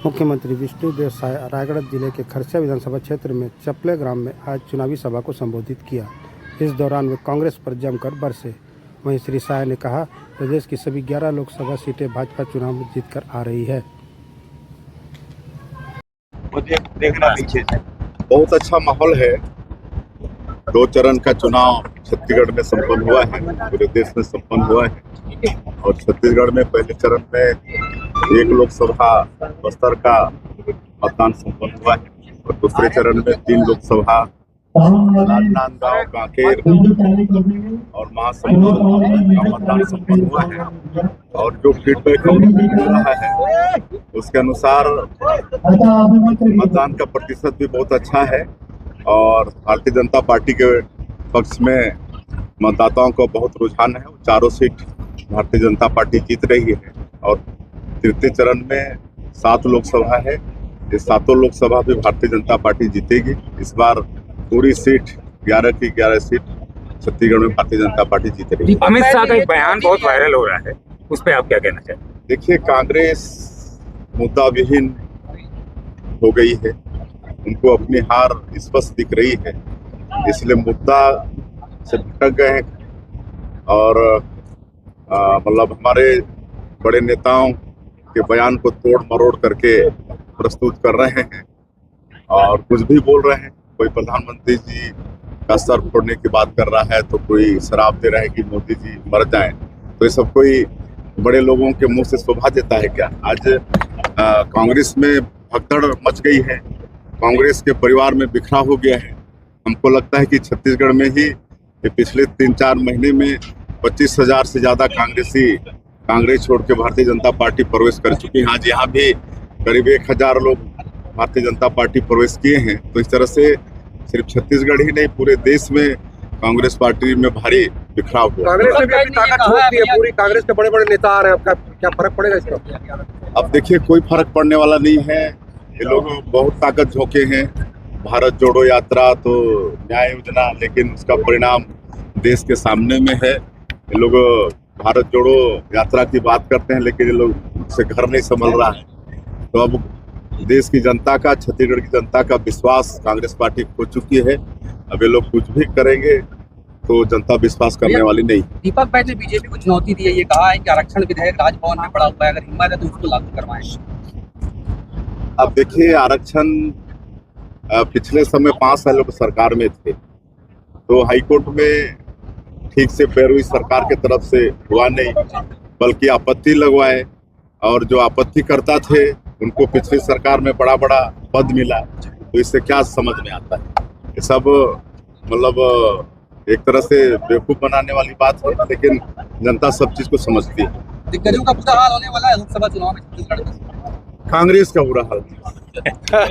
मुख्यमंत्री विष्णुदेव साय रायगढ़ जिले के खरसिया विधानसभा क्षेत्र में चपले ग्राम में आज चुनावी सभा को संबोधित किया। इस दौरान वे कांग्रेस पर जमकर बरसे। वहीं श्री साय ने कहा, प्रदेश की सभी 11 लोकसभा सीटें भाजपा चुनाव में जीतकर आ रही है। मुझे देखना पीछे बहुत अच्छा माहौल है। 2 चरण का चुनाव छत्तीसगढ़ में संपन्न हुआ है, पूरे देश में संपन्न हुआ है। और छत्तीसगढ़ में पहले चरण में 1 लोकसभा बस्तर का मतदान संपन्न हुआ है और दूसरे चरण में 3 लोकसभा राजनांदगांव, कांकेर और महासमुंद का मतदान संपन्न हुआ है। और जो फीडबैक मिल रहा है उसके अनुसार मतदान का प्रतिशत भी बहुत अच्छा है और भारतीय जनता पार्टी के पक्ष में मतदाताओं को बहुत रुझान है। चारों सीट भारतीय जनता पार्टी जीत रही है और तृतीय चरण में 7 लोकसभा है। ये 7 लोकसभा भी भारतीय जनता पार्टी जीतेगी। इस बार पूरी सीट 11 की 11 सीट छत्तीसगढ़ में भारतीय जनता पार्टी जीत रही है। अमित शाह का एक बयान बहुत वायरल हो रहा है, उस पर आप क्या कहना चाहते हैं? देखिए, कांग्रेस मुद्दा विहीन हो गई है, उनको अपनी हार स्पष्ट दिख रही है, इसलिए मुद्दा से भटक गए हैं और मतलब हमारे बड़े नेताओं के बयान को तोड़ मरोड़ करके प्रस्तुत कर रहे हैं और कुछ भी बोल रहे हैं। कोई प्रधानमंत्री जी का सर फोड़ने की बात कर रहा है तो कोई शराब दे रहा है कि मोदी जी मर जाएं। तो ये सब कोई बड़े लोगों के मुंह से शोभा देता है क्या? आज कांग्रेस में भगदड़ मच गई है, कांग्रेस के परिवार में बिखराव हो गया है। हमको लगता है कि छत्तीसगढ़ में ही ये पिछले 3-4 महीने में 25,000 से ज़्यादा कांग्रेसी कांग्रेस छोड़ के भारतीय जनता पार्टी प्रवेश कर चुकी है। आज यहाँ भी करीब 1,000 लोग भारतीय जनता पार्टी प्रवेश किए हैं। तो इस तरह से सिर्फ छत्तीसगढ़ ही नहीं, पूरे देश में कांग्रेस पार्टी में भारी बिखराव हुआ। कांग्रेस ने भी अपनी ताकत छोड़ दी है, पूरी कांग्रेस के बड़े बड़े नेता आ रहे हैं। आपका क्या फर्क पड़ेगा इसका? अब देखिए, कोई फर्क पड़ने वाला नहीं है। ये लोग बहुत ताकत झोंके हैं। भारत जोड़ो यात्रा तो न्याय योजना, लेकिन उसका परिणाम देश के सामने में है। ये लोग भारत जोड़ो यात्रा की बात करते हैं, लेकिन ये लोग से घर नहीं संभल रहा है। तो अब देश की जनता का, छत्तीसगढ़ की जनता का विश्वास कांग्रेस पार्टी खो चुकी है। अब ये लोग कुछ भी करेंगे तो जनता विश्वास करने वाली नहीं। दीपक बैज ने बीजेपी को चुनौती दी है, ये कहा है कि आरक्षण विधेयक राजभवन में पड़ा हुआ है, अगर हिम्मत है तो उसको लागू करवाएं। अब देखिए, आरक्षण पिछले समय 5 सालों की सरकार में थे तो हाईकोर्ट में ठीक से पैरवी सरकार की तरफ से हुआ नहीं, बल्कि आपत्ति लगवाए और जो आपत्ति करता थे उनको पिछली सरकार में बड़ा बड़ा पद मिला। तो इससे क्या समझ में आता है? ये सब मतलब एक तरह से बेवकूफ बनाने वाली बात है, लेकिन जनता सब चीज को समझती है। दिग्गजों का बुरा हाल होने वाला है लोकसभा चुनाव में छत्तीसगढ़ में। कांग्रेस का बुरा हाल